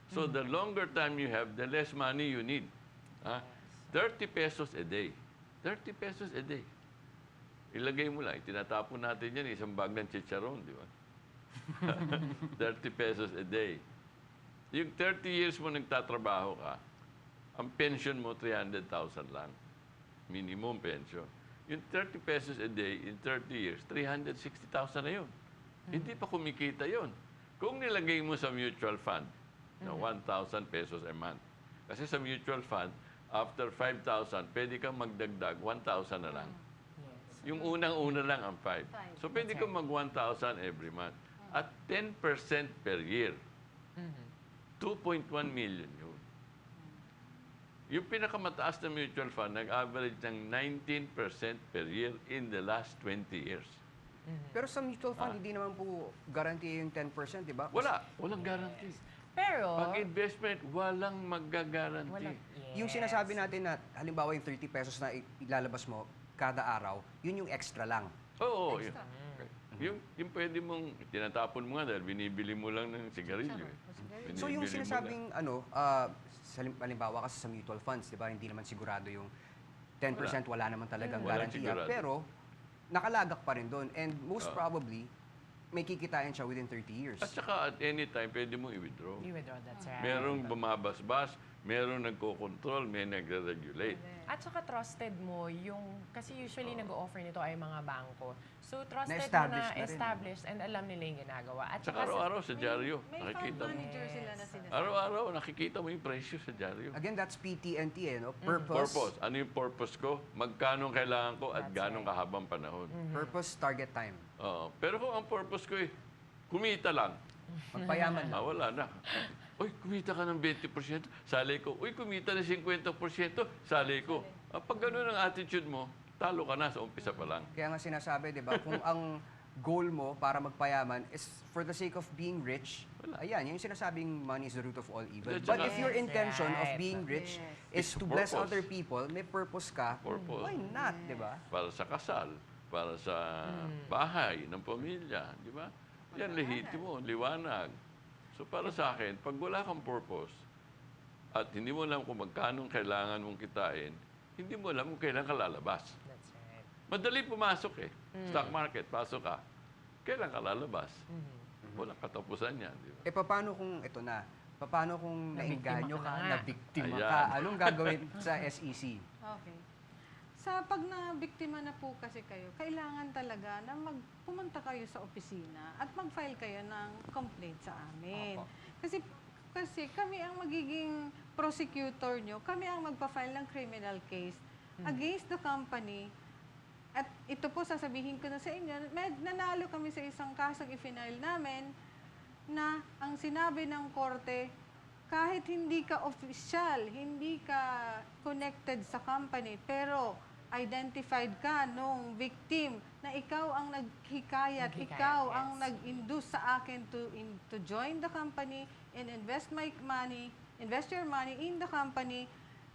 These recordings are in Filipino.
So the longer time you have, the less money you need. Ah, 30 pesos a day. 30 pesos a day. Ilagay mo lang, tinatapon natin yan, isang bag ng chicharon, di ba? 30 pesos a day. Yung 30 years mo nagtatrabaho ka, ang pension mo 300,000 lang. Minimum pension. Yung 30 pesos a day in 30 years, 360,000 na yun. Hindi pa kumikita yun. Kung nilagay mo sa mutual fund, na 1,000 pesos a month. Kasi sa mutual fund, after 5,000, pwede kang magdagdag 1,000 na lang. Yung unang-una lang ang 5. So, pwede kang mag 1,000 every month. At 10% per year. 2.1 million yun. Yung pinakamataas na mutual fund, nag-average ng 19% per year in the last 20 years. Pero sa mutual fund, hindi naman po guarantee yung 10%, di ba? Wala. Walang guarantee. Pero, Pag-investment, walang mag-guarantee. Yung sinasabi natin na, halimbawa yung 30 pesos na ilalabas mo kada araw, yun yung extra lang. Oo. Yung pwede mong, tinatapon mo nga dahil binibili mo lang ng sigarilyo. So yung Binibili mo sinasabing, halimbawa kasi sa mutual funds, di ba, hindi naman sigurado yung 10% wala naman talagang Walang guarantee. sigurado. Pero, nakalagak pa rin doon. And most probably, may kikitain siya within 30 years. At saka at any time, pwede mo i-withdraw. i-withdraw, that's right. Merong bumabasbas, merong nagko-control, may nagre-regulate. At saka trusted mo yung, kasi usually nag-o-offer nito ay mga bangko. So trusted mo Na-establish na na rin, established and alam nila yung ginagawa. At Saka araw-araw sa dyaryo, May fund nakikita mo. manager sila na sinasabi. Araw-araw, nakikita mo yung presyo sa dyaryo. Again, that's PT&T, no? Purpose. Ano yung purpose ko? Magkano ang kailangan ko at That's gano'ng kahabang panahon. Purpose, target time. Oo. Pero kung ang purpose ko kumita lang. Magpayaman lang. Wala na. Uy, kumita ka ng 20%, sali ko. Uy, kumita ng 50%, sali ko. Pag gano'n ang attitude mo, talo ka na sa umpisa pa lang. Kaya nga sinasabi, di ba, kung ang goal mo para magpayaman is for the sake of being rich, ayan, yung sinasabing money is the root of all evil. At But saka- if your Yes, intention of right. being rich It's is to bless purpose. other people, may purpose ka, Purpose. why not, di ba? Para sa kasal, para sa bahay ng pamilya, di ba? Yan, lehitimo, liwanag. So para sa akin, pag wala kang purpose at hindi mo alam kung magkano kailangan mong kitain, hindi mo alam kung kailan ka lalabas. That's right. Madali pumasok Stock market, pasok ka. Kailan ka lalabas? Walang katapusan yan, di ba? Paano kung, ito na, paano kung nainganyo ka ka, na nga. nabiktima Ayan. ka, anong gagawin sa SEC? Okay. Sa pag na-biktima na po kasi kayo, kailangan talaga na pumunta kayo sa opisina at mag-file kayo ng complaint sa amin. Opo. Kasi kami ang magiging prosecutor nyo, kami ang magpa-file ng criminal case against the company. At ito po, sasabihin ko na sa inyo, nanalo kami sa isang kasong i-file namin na ang sinabi ng korte, kahit hindi ka official, hindi ka connected sa company, pero identified ka nung victim na ikaw ang naghikayat, ikaw ang nag-induce sa akin to join the company and invest your money in the company.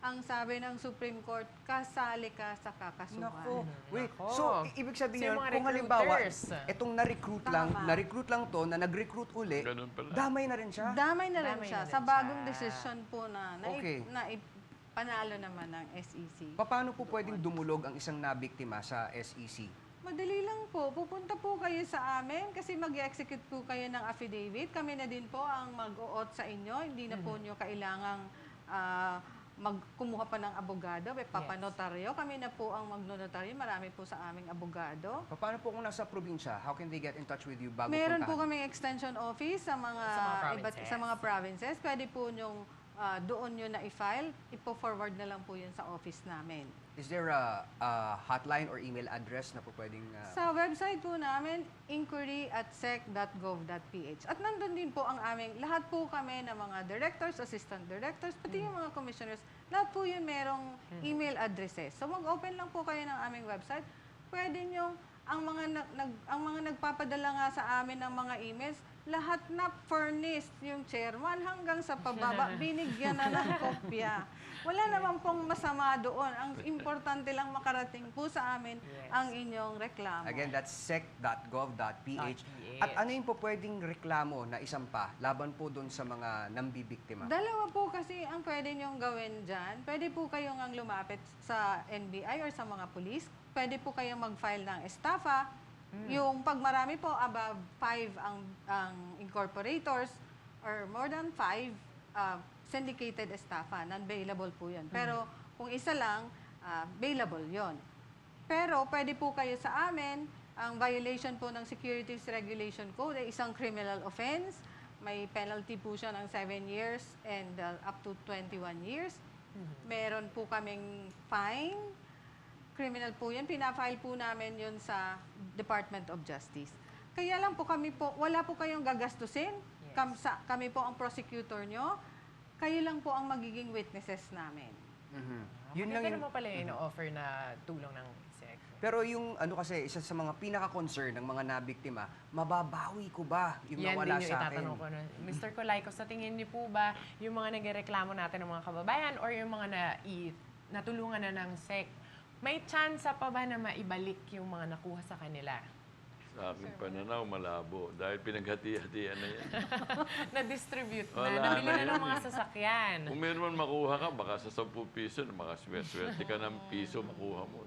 Ang sabi ng Supreme Court, kasali ka sa kakasuhan. Nako. Wait, Nako. so ibig sabihin So, yung mga kung halimbawa, recruiters. itong Tama. na-recruit lang to, na nag-recruit uli, Ganun pala. damay na rin siya? Damay na rin Damay siya na sa rin bagong siya. desisyon po na Okay. panalo naman ng SEC. Paano po pwedeng dumulog ang isang nabiktima sa SEC? Madali lang po. Pupunta po kayo sa amin kasi mag-execute po kayo ng affidavit. Kami na din po ang mag-o-auth sa inyo. Hindi na po nyo kailangang kumuha pa ng abogado. May papanotaryo. Kami na po ang magnonotaryo. Marami po sa aming abogado. Paano po kung nasa probinsya? How can they get in touch with you bago Meron po puntahan? kaming extension office sa mga provinces. sa mga provinces. Pwede po nyong doon nyo na i-file. Ipo-forward na lang po yun sa office namin. Is there a hotline or email address na po pwedeng... Sa website po namin, inquiry@sec.gov.ph. At nandun din po ang aming, lahat po kami ng mga directors, assistant directors, pati yung mga commissioners, lahat po yun merong email addresses. So mag-open lang po kayo ng aming website. Pwede nyo, ang mga nagpapadala nga sa amin ng mga emails, lahat na furnished yung chairman hanggang sa pababa, binigyan na ng kopya. Wala naman pong masama doon. Ang importante lang makarating po sa amin ang inyong reklamo. Again, that's sec.gov.ph. At ano yung po pwedeng reklamo na isampa laban po doon sa mga nambibiktima? Dalawa po kasi ang pwede niyong gawin dyan. Pwede po kayong ang lumapit sa NBI or sa mga pulis. Pwede po kayong mag-file ng estafa. Yung pag marami po, above 5 ang incorporators or more than 5, syndicated estafa, non-bailable po yun. Pero kung isa lang, bailable yon. Pero pwede po kayo sa amin, ang violation po ng Securities Regulation Code ay isang criminal offense. May penalty po siya ng 7 years and up to 21 years. Meron po kaming fine. Criminal po yan. Pinafile po namin yun sa Department of Justice. Kaya lang po wala po kayong gagastusin. Kami po ang prosecutor nyo. Kayo lang po ang magiging witnesses namin. Yun lang Pero yung, mo pala yung ino-offer na tulong ng SEC. pero yung ano kasi, isa sa mga pinaka-concern ng mga nabiktima, mababawi ko ba yung Yan nawala din yung sa akin? itatanong ko. Mr. Colayco, sa tingin niyo po ba yung mga nagreklamo natin ng mga kababayan or yung mga natulungan na ng SEC, may chance pa ba na maibalik yung mga nakuha sa kanila? Sa aking pananaw, malabo. Dahil pinaghati-hatian na yan. Na-distribute na, Wala nabili na na ng yan mga eh. sasakyan. Kung meron man makuha ka, baka sa 10 piso, makaswerte ka ng piso, makuha mo.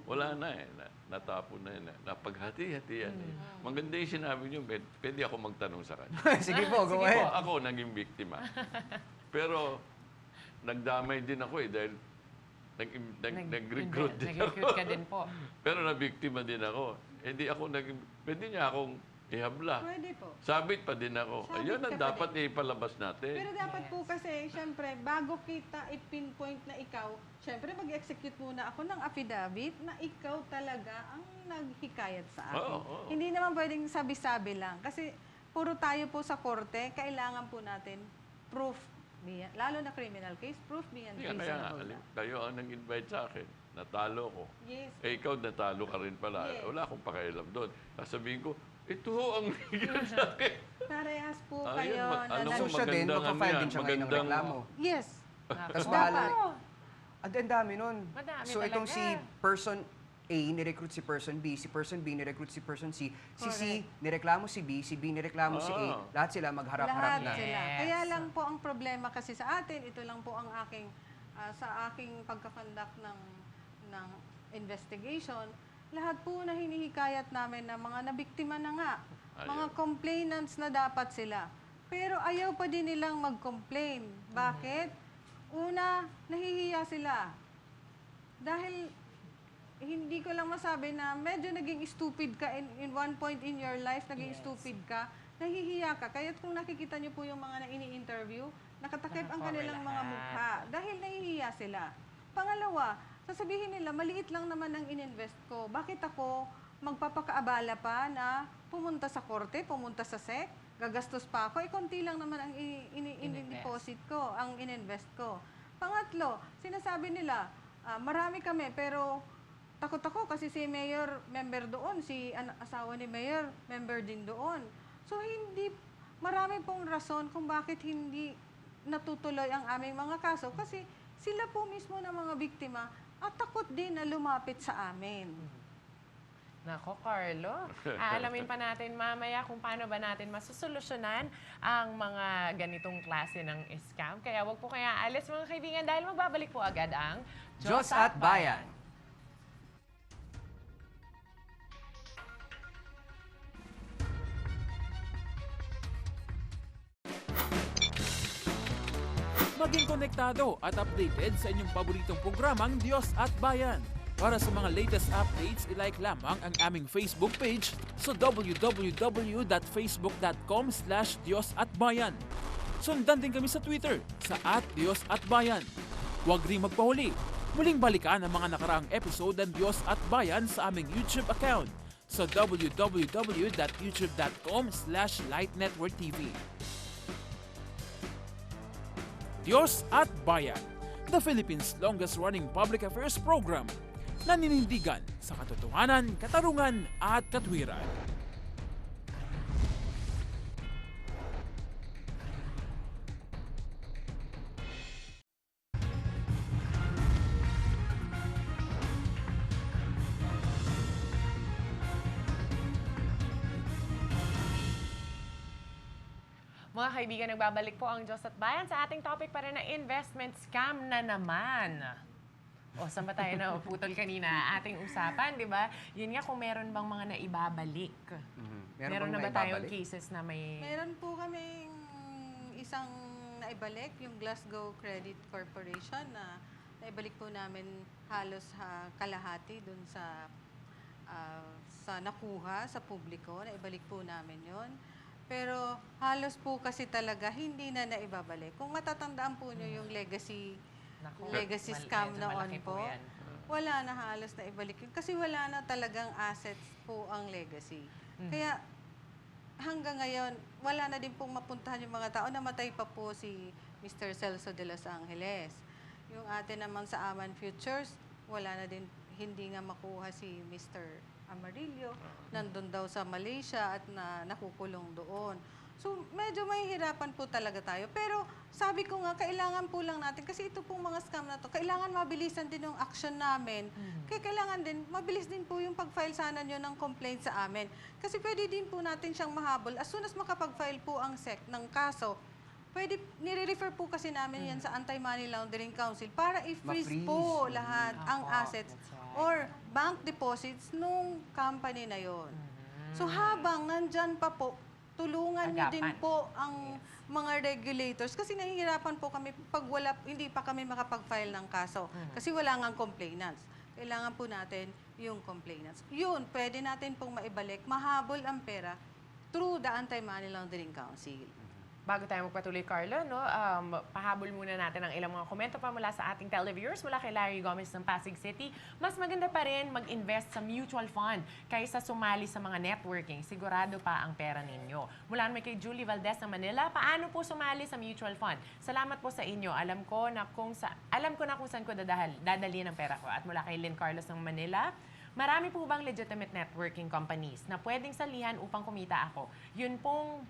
Wala na eh. Natapon na yun. Napaghati-hatian eh. Maganda yung sinabi niyo, pwede ako magtanong sa kanya. Sige po, go ahead. Ako naging biktima. Pero nagdamay din ako eh dahil nag-recruit din ako. Nag-recruit ka din po. Pero nabiktima din ako. Hindi ako pwede niya akong ihabla. Pwede po. Sabit pa din ako. Sabit Ayun ang ka pa dapat ipalabas natin. Pero dapat po kasi, syempre, bago kita i-pinpoint na ikaw, syempre mag-execute muna ako ng affidavit na ikaw talaga ang naghikayat sa akin. Oo. Hindi naman pwedeng sabi-sabi lang. Kasi puro tayo po sa korte, kailangan po natin proof. Lalo na criminal case, proof beyond Kaya nga, reasonable doubt. kayo ang nag-invite sa akin. Natalo ko. Yes. Eh, ikaw natalo ka rin pala. Yes. Wala akong pakialam doon. Sasabihin ko, ito ho ang bigyan sa akin. Parehas po Ayun, kayo na alam So mo, siya din, magandang magpa-file ano din yan, siya ngayon ng magandang- reklamo. Yes. Tapos Dapat. bahala. Ang dami nun. Madami So itong talaga. si person A, nirecruit si person B nirecruit si person C, si C, Correct. nireklamo si B nireklamo si A, Ah. lahat sila magharap-harap Lahat na. sila. Yes. Kaya lang po ang problema kasi sa atin, ito lang po ang aking, sa aking pagkakandak ng investigation, lahat po na hinihikayat namin na mga nabiktima na nga, mga Ayaw. complainants na dapat sila. Pero ayaw pa din nilang mag-complain. Bakit? Una, nahihiya sila. Dahil hindi ko lang masabi na medyo naging stupid ka in one point in your life, naging stupid ka, nahihiya ka. Kaya kung nakikita niyo po yung mga na ini-interview, nakatakip ang Naka-cover kanilang mga lahat. mukha dahil nahihiya sila. Pangalawa, sasabihin nila, maliit lang naman ang ininvest ko. Bakit ako magpapakaabala pa na pumunta sa korte, pumunta sa SEC, gagastos pa ako, konti lang naman ang in-deposit ko, ang ininvest ko. Pangatlo, sinasabi nila, marami kami, pero takot ako kasi si Mayor member doon, si asawa ni Mayor member din doon. So marami pong rason kung bakit hindi natutuloy ang aming mga kaso kasi sila po mismo ng mga biktima at takot din na lumapit sa amin. Nako, Carlo. Aalamin pa natin mamaya kung paano ba natin masusolusyonan ang mga ganitong klase ng scam. Kaya wag po kaya alis mga kaibigan dahil magbabalik po agad ang Diyos at Bayan. Maging konektado at updated sa inyong paboritong programang Diyos at Bayan. Para sa mga latest updates, ilike lamang ang aming Facebook page sa www.facebook.com/DiyosAtBayan. Sundan din kami sa Twitter sa @DiyosAtBayan. Huwag rin magpahuli. Muling balikan ang mga nakaraang episode ng Diyos at Bayan sa aming YouTube account sa www.youtube.com/LightNetworkTV. Diyos at Bayan, the Philippines' longest-running public affairs program na ninindigan sa katotohanan, katarungan at katwiran. Mga kaibigan, nagbabalik po ang Diyos at Bayan sa ating topic pa rin na investment scam na naman. O, saan ba tayo na putol kanina? Ating usapan, di ba? Yun nga, kung meron bang mga naibabalik. Meron na ba tayong cases na may... Meron po kaming isang naibalik, yung Glasgow Credit Corporation, na naibalik po namin halos kalahati dun sa nakuha sa publiko. Naibalik po namin yon. Pero halos po kasi talaga hindi na naibabalik. Kung matatandaan po nyo yung legacy scam medyo noon malaki po, yan. wala na halos na ibalik yun. Kasi wala na talagang assets po ang legacy. Kaya hanggang ngayon, wala na din pong mapuntahan yung mga tao. Namatay pa po si Mr. Celso de Los Angeles. Yung atin naman sa Aman Futures, wala na din, hindi nga makuha si Mr. Amarillo. Nandun daw sa Malaysia at nakukulong doon. So, medyo mahihirapan po talaga tayo. Pero sabi ko nga, kailangan po lang natin, kasi ito pong mga scam na to, kailangan mabilisan din yung action namin. Kaya kailangan din, mabilis din po yung pag-file sana nyo ng complaint sa amin. Kasi pwede din po natin siyang mahabol. As soon as makapag-file po ang SEC ng kaso, pwede, nire-refer po kasi namin yan sa Anti-Money Laundering Council para i-freeze po lahat ang assets or bank deposits nung company na yon. So habang nandyan pa po, tulungan niyo din po ang mga regulators kasi nahihirapan po kami pag hindi pa kami makapag-file ng kaso kasi wala ngang complainants. Kailangan po natin yung complainants. Yun, pwede natin pong maibalik, mahabol ang pera through the Anti-Money Laundering Council. Bago tayo magpatuloy, Carlo, no, pahabol muna natin ang ilang mga komento pa mula sa ating televiewers, mula kay Larry Gomez ng Pasig City. Mas maganda pa rin mag-invest sa mutual fund kaysa sumali sa mga networking. Sigurado pa ang pera ninyo. Mula naman kay Julie Valdez ng Manila, paano po sumali sa mutual fund? Salamat po sa inyo. Alam ko na kung saan ko dadalhin ang pera ko. At mula kay Lynn Carlos ng Manila, marami po bang legitimate networking companies na pwedeng salihan upang kumita ako? Yun pong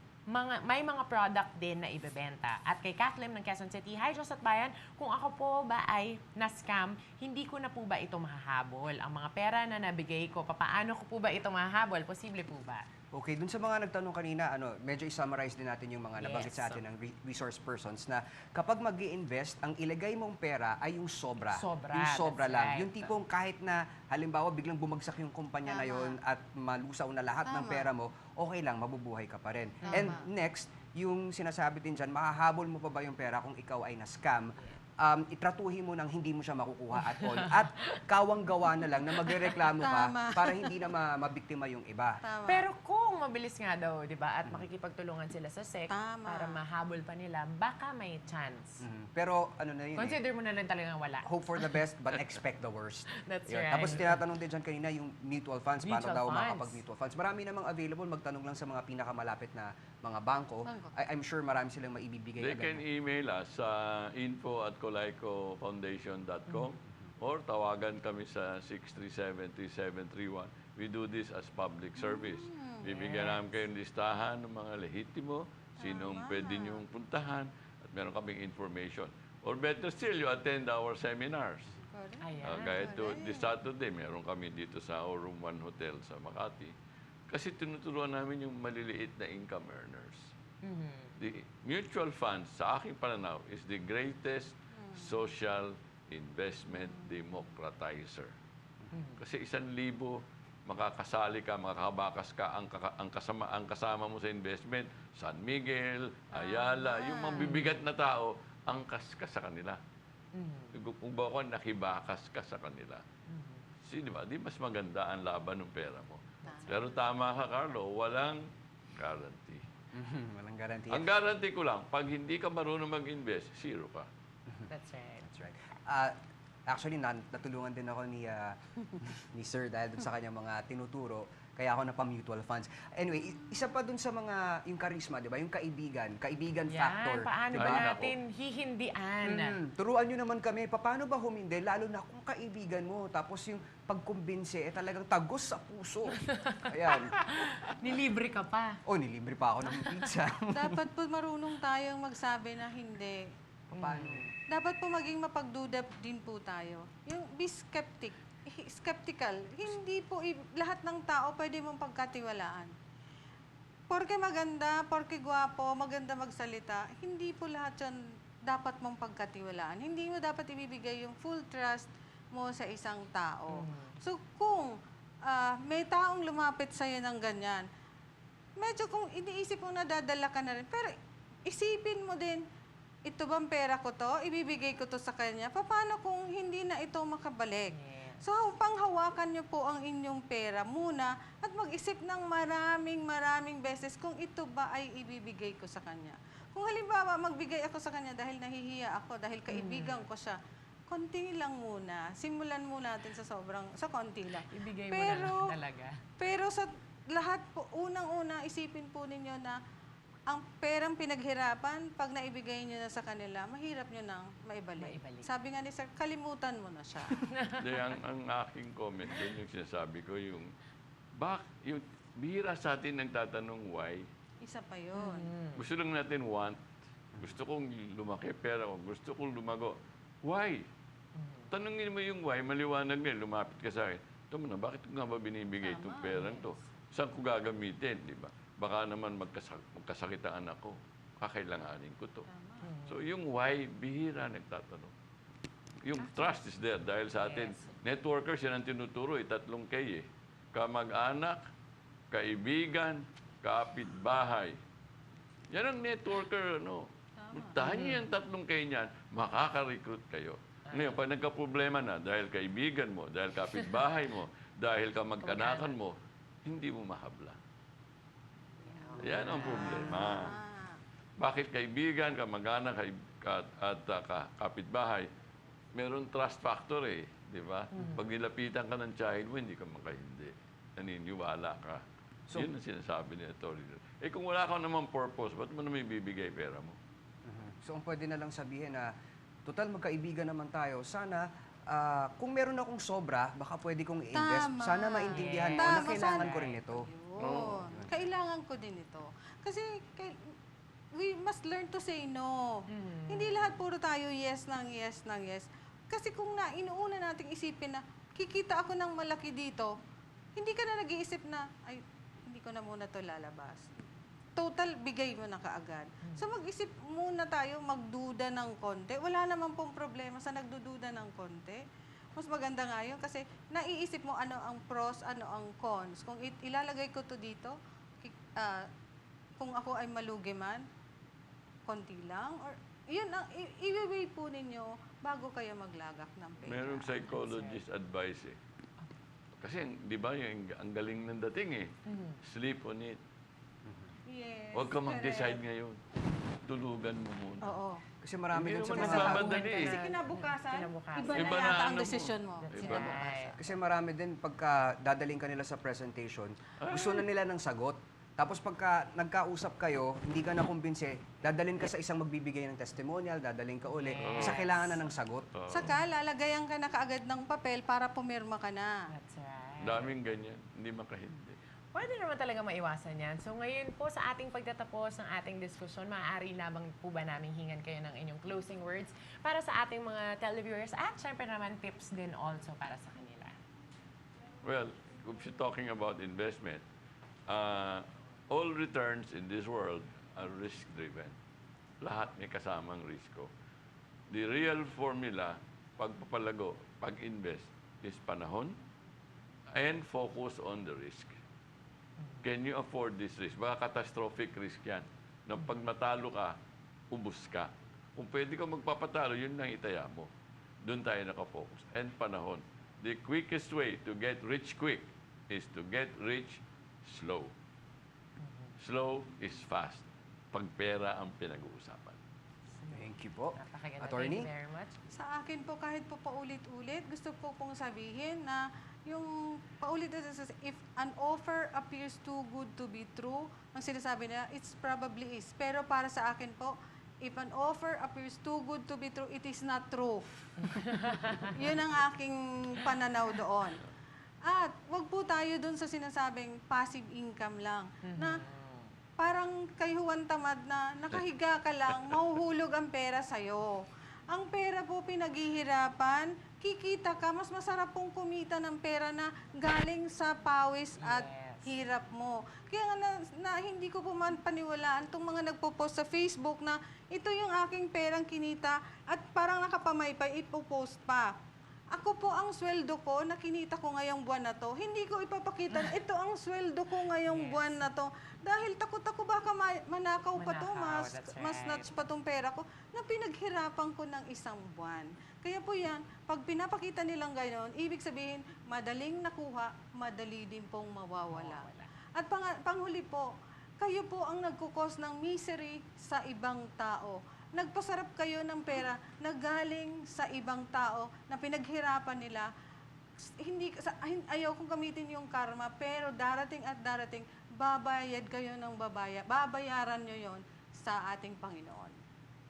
may mga product din na ibebenta. At kay Kathleen ng Quezon City, hi Diyos at Bayan, kung ako po ba ay na-scam, hindi ko na po ba ito mahahabol? Ang mga pera na nabigay ko, paano ko po ba ito mahahabol? Posible po ba? Okay, dun sa mga nagtanong kanina, medyo i-summarize din natin yung mga nabanggit Yes. sa atin ng resource persons na kapag mag invest ang ilagay mong pera ay yung sobra. Sobra, Yung sobra that's lang. right. Yung tipong kahit na halimbawa biglang bumagsak yung kumpanya na Tama. yon at malusaw na lahat ng Tama. pera mo, okay lang, mabubuhay ka pa rin. Tama. And next, yung sinasabi din dyan, mahahabol mo pa ba yung pera kung ikaw ay na-scam? Itratuhin mo nang hindi mo siya makukuha at all. At kawang-gawa na lang na magrereklamo ka Tama. para hindi na mabiktima yung iba. Tama. Pero kung mabilis nga daw, di ba, at makikipagtulungan sila sa SEC Tama. para mahabol pa nila, baka may chance. Pero ano na yun Consider mo na lang talagang wala. hope for the best but expect the worst. That's Yun. right. Tapos tinatanong din dyan kanina yung mutual funds, paano Mutual daw funds. makakapag-mutual funds. Marami namang available, magtanong lang sa mga pinakamalapit na mga bangko. I'm sure marami silang maibibigay They agad. can email us sa info@colaycofoundation.com or tawagan kami sa 637-3731. We do this as public service. Bibigyan namin kayong listahan ng mga lehitimo, sinong pwede niyong puntahan, at meron kaming information. Or better still, you attend our seminars. Ayan. Gaya this Saturday, meron kami dito sa Room 1 Hotel sa Makati. Kasi tinuturuan namin yung maliliit na income earners. The mutual funds, sa aking pananaw, is the greatest social investment democratizer. Kasi 1,000, makakasali ka, makakabakas ka, ang kasama mo sa investment, San Miguel, Ayala, yung mabibigat na tao, angkas ka sa kanila. Kung baka nakibakas ka sa kanila. Di ba? Di mas maganda ang laban ng pera mo. Pero tama ka, Carlo, walang guarantee. Walang guarantee. Ang guarantee ko lang, pag hindi ka marunong mag-invest, zero ka. That's right. That's right. Actually, natulungan din ako ni Sir dahil dun sa kanyang mga tinuturo. Kaya ako napa-mutual funds. Anyway, isa pa dun sa mga, yung charisma, di ba? Yung kaibigan factor. Paano di ba ba? natin hihindian? Turuan nyo naman kami, paano ba humindi? Lalo na kung kaibigan mo, tapos yung pagkumbinse, talagang tagos sa puso. Ayan. Nilibre ka pa. Nilibre pa ako ng pizza. Dapat po marunong tayong magsabi na hindi. Paano? Dapat po maging mapagduda din po tayo. Yung be skeptical. Hindi po lahat ng tao pwede mong pagkatiwalaan. porke maganda, porke gwapo, maganda magsalita, hindi po lahat yun dapat mong pagkatiwalaan. Hindi mo dapat ibibigay yung full trust mo sa isang tao. So kung may taong lumapit sa'yo ng ganyan, medyo kung iniisip mo nadadala ka na rin, pero isipin mo din, ito bang pera ko to? Ibibigay ko to sa kanya? Paano kung hindi na ito makabalik? So, panghawakan niyo po ang inyong pera muna at mag-isip ng maraming beses kung ito ba ay ibibigay ko sa kanya. Kung halimbawa, magbigay ako sa kanya dahil nahihiya ako, dahil kaibigan ko siya, konti lang muna. Simulan muna natin sa konti lang. Ibigay mo na lang talaga. Pero sa lahat po, unang-una, isipin po ninyo na ang perang pinaghirapan, pag naibigay nyo na sa kanila, mahirap nyo nang maibalik. Sabi nga ni Sir, kalimutan mo na siya. Hindi, ang aking comment doon, yung sinasabi ko, yung bihira sa atin nagtatanong why. Isa pa yun. Gusto lang natin want. Gusto kong lumaki pera ko. Gusto kong lumago. Why? Tanungin mo yung why, maliwanag na, lumapit ka sa akin. Ito mo na, bakit ko nga ba binibigay itong perang to? Saan ko gagamitin, di ba? Baka naman magkasakit ang anak ko. Kakailanganin ko to. So yung why, bihira nagtatanong. Yung trust is there dahil sa atin, networkers, yan ang tinuturo, 3 K eh. Kamag-anak, kaibigan, kapitbahay. Yan ang networker, ano. Puntahan niyo yung 3 K niyan, makaka-recruit kayo. Ngayon, pag nagka-problema na, dahil kaibigan mo, dahil kapitbahay mo, dahil kamag-anakan mo, hindi mo mahabla. Yan ang problema. Bakit kaibigan, kamag-anak, at kapitbahay, meron trust factor eh. Di ba? Pag nilapitan ka ng child mo, hindi ka makahindi. Naniniwala ka. So, yun ang sinasabi ni Atty. Eh kung wala ka naman purpose, ba't mo naman ibibigay pera mo? So, ang pwede na lang sabihin na, total magkaibigan naman tayo, sana, kung meron akong sobra, baka pwede kong i-invest. Tama. Sana maintindihan mo na kailangan ko rin ito. Yun. Kailangan ko din ito. Kasi we must learn to say no. Hindi lahat puro tayo yes ng yes. Kasi kung inuuna nating isipin na kikita ako ng malaki dito, hindi ka na nag-iisip na, ay, hindi ko na muna to lalabas. Total, bigay mo na kaagad. So mag-isip muna tayo, magduda ng konti. Wala naman pong problema sa nagdududa ng konti. Mas maganda nga yun kasi naiisip mo ano ang pros, ano ang cons. Kung ilalagay ko to dito, kung ako ay malugi man, konti lang. Or, yun ang i-weigh po ninyo bago kayo maglagak ng pera. Merong psychologist advice eh. Kasi, di ba, ang galing ng dating eh. Sleep on it. Yes. Huwag ka mag-decide correct. ngayon. Tulugan mo muna. Oo. Kasi marami Hindi din sa naman mga... nagmamadali eh. Kasi kinabukasan, iba na Iba na yata ang ano mo. desisyon mo. Iba na. Kasi marami din pagka dadaling ka nila sa presentation, gusto na nila ng sagot. Tapos pagka nagkausap kayo, hindi ka nakumbinse, dadalhin ka sa isang magbibigay ng testimonial, dadalhin ka uli, kasi kailangan na ng sagot. Saka, lalagayan ka na kaagad ng papel para pumirma ka na. That's right. Daming ganyan. Hindi makahindi. Pwede naman talaga maiwasan yan. So ngayon po sa ating pagtatapos ng ating diskusyon, maaari lamang po ba namin hingan kayo ng inyong closing words para sa ating mga televiewers at syempre naman tips din also para sa kanila. Well, if you're talking about investment, all returns in this world are risk-driven. Lahat may kasamang risko. The real formula, pagpapalago, pag-invest, is panahon and focus on the risk. Can you afford this risk? Baka catastrophic risk yan. Na pag matalo ka, ubus ka. Kung pwede ka magpapatalo, yun lang itaya mo. Doon tayo nakafocus. And panahon. The quickest way to get rich quick is to get rich slow. Slow is fast. Pag pera ang pinag-uusapan. Thank you po. Napakaganda. Attorney? Thank you very much. Sa akin po, kahit po paulit-ulit, gusto ko pong sabihin na yung paulit-ulit, if an offer appears too good to be true, ang sinasabi nila, it's probably is. Pero para sa akin po, if an offer appears too good to be true, it is not true. Yun ang aking pananaw doon. At wag po tayo doon sa sinasabing passive income lang. Na parang kay Juan Tamad na nakahiga ka lang, mahuhulog ang pera sa'yo. Ang pera po pinaghihirapan, kikita ka, mas masarap pong kumita ng pera na galing sa pawis at hirap mo. Kaya nga na hindi ko po man paniwalaan itong mga nagpo-post sa Facebook na ito yung aking perang kinita at parang nakapamaypay, ipopost pa. Ako po ang sweldo ko na kinita ko ngayong buwan na to. Hindi ko ipapakita na ito ang sweldo ko ngayong buwan na to. Dahil takot ako baka manakaw pa to, Manakaw, that's mas right. snatch pa tong pera ko na pinaghirapan ko ng isang buwan. Kaya po yan, pag pinapakita nilang gano'n, ibig sabihin, madaling nakuha, madali din pong mawawala. At panghuli po, kayo po ang nagkukos ng misery sa ibang tao. Nagpasarap kayo ng pera na galing sa ibang tao na pinaghirapan nila. Ayaw kong gamitin yung karma, pero darating at darating, babayad kayo ng babayaran nyo yon sa ating Panginoon.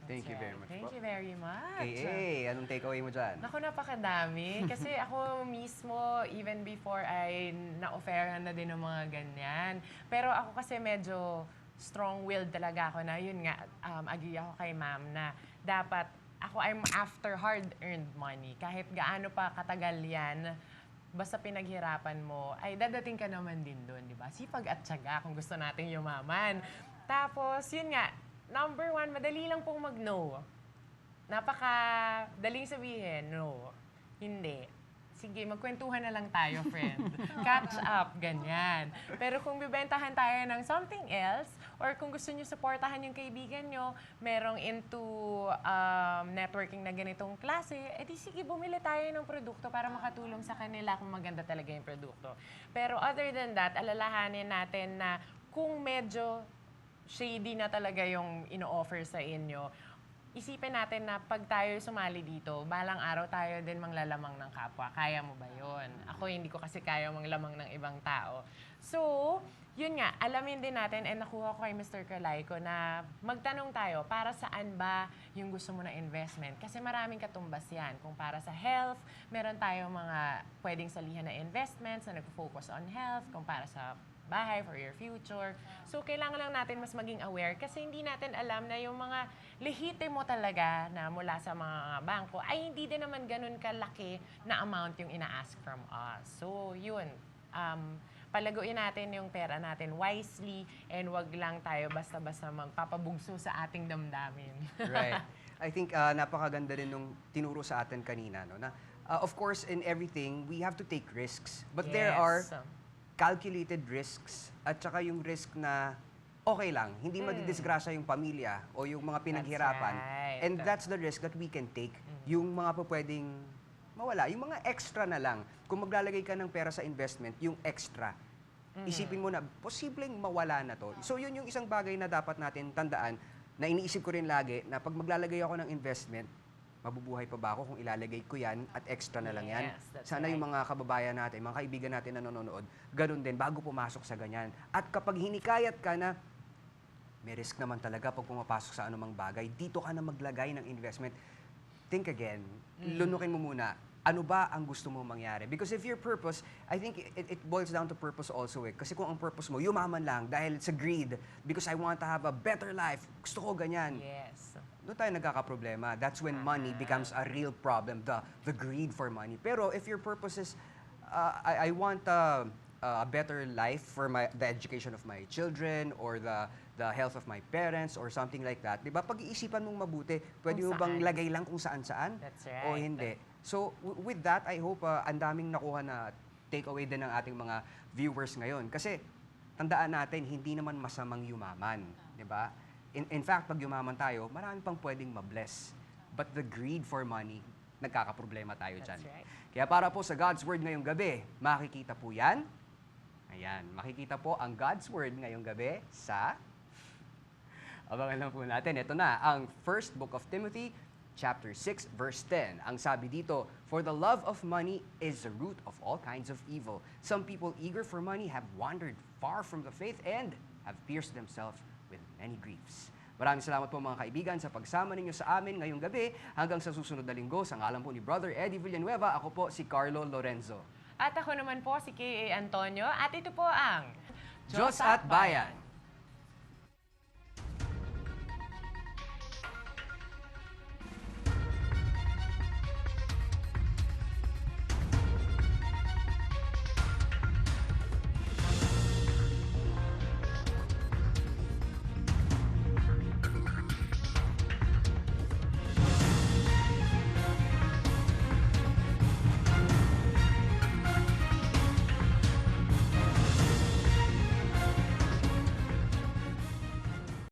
Thank you very much Thank po. you very much. KA, anong takeaway mo dyan? Naku, napakadami. Kasi ako mismo, even before ay na-offeran na din ng mga ganyan. Pero ako kasi medyo strong-willed talaga ako na yun nga, agree ako kay ma'am na dapat I'm after hard-earned money. Kahit gaano pa katagal yan, basta pinaghirapan mo, ay dadating ka naman din doon, di ba? Sipag at tiyaga kung gusto nating yumaman. Tapos, yun nga, number one, madali lang pong mag-no. Napaka-daling sabihin, no. Hindi. Sige, magkwentuhan na lang tayo, friend. Catch up, ganyan. Pero kung bibentahan tayo ng something else, or kung gusto nyo supportahan yung kaibigan nyo, merong into networking na ganitong klase, edi sige, bumili tayo ng produkto para makatulong sa kanila kung maganda talaga yung produkto. Pero other than that, alalahanin natin na kung medyo shady na talaga yung ino-offer sa inyo, isipin natin na pag tayo sumali dito, balang araw tayo din manglalamang ng kapwa. Kaya mo ba yun? Ako hindi ko kasi kaya manglamang ng ibang tao. So, yun nga, alamin din natin and nakuha ko kay Mr. Calaiko na magtanong tayo, para saan ba yung gusto mo na investment? Kasi maraming katumbas yan. Kung para sa health, meron tayong mga pwedeng salihan na investments na nag-focus on health. Kung para sa bahay, for your future. So, kailangan lang natin mas maging aware kasi hindi natin alam na yung mga lehitimo talaga na mula sa mga bangko ay hindi din naman ganun kalaki na amount yung ina-ask from us. So, yun. Palaguin natin yung pera natin wisely and wag lang tayo basta-basta magpapabugso sa ating damdamin. Right. I think napakaganda rin nung tinuro sa atin kanina. No? Na, of course, in everything, we have to take risks. But there are calculated risks at saka yung risk na okay lang, hindi madidisgrasya yung pamilya o yung mga pinaghirapan. right. And that's the risk that we can take. Yung mga pwedeng mawala, yung mga extra na lang. Kung maglalagay ka ng pera sa investment, yung extra, isipin mo na, posibleng mawala na to. So yun yung isang bagay na dapat natin tandaan, na iniisip ko rin lagi, na pag maglalagay ako ng investment, mabubuhay pa ba ako kung ilalagay ko yan at extra na lang yan? Yes, that's Sana yung right. mga kababayan natin, mga kaibigan natin na nanonood, ganun din, bago pumasok sa ganyan. At kapag hinikayat ka na, may risk naman talaga pag pumapasok sa anumang bagay, dito ka na maglagay ng investment. Think again, lunukin mo muna, ano ba ang gusto mo mangyari? Because if your purpose, I think it boils down to purpose also eh. Kasi kung ang purpose mo, yumaman lang dahil sa greed, because I want to have a better life, gusto ko ganyan. Yes. Doon tayo nagkakaproblema. That's when money becomes a real problem, the greed for money. Pero if your purpose is, I want a better life for the education of my children or the health of my parents or something like that, di ba? Pag-iisipan mong mabuti, pwede Kung mo bang saan. lagay lang kung saan-saan? That's O right. hindi? So, with that, I hope ang daming nakuha na takeaway din ng ating mga viewers ngayon. Kasi, tandaan natin, hindi naman masamang yumaman. Di ba? In fact, pag yumaman tayo, marami pang pwedeng mabless. But the greed for money, nagkakaproblema tayo dyan. That's right. Kaya para po sa God's Word ngayong gabi, makikita po yan. Ayan, makikita po ang God's Word ngayong gabi sa... Abangan lang po natin. Ito na, ang first book of Timothy, chapter 6, verse 10. Ang sabi dito, "For the love of money is the root of all kinds of evil. Some people eager for money have wandered far from the faith and have pierced themselves with many griefs." Maraming salamat po mga kaibigan sa pagsama ninyo sa amin ngayong gabi. Hanggang sa susunod na linggo, sa ngalan po ni Brother Eddie Villanueva, ako po si Carlo Lorenzo. At ako naman po si K.A. Antonio at ito po ang Diyos at Bayan!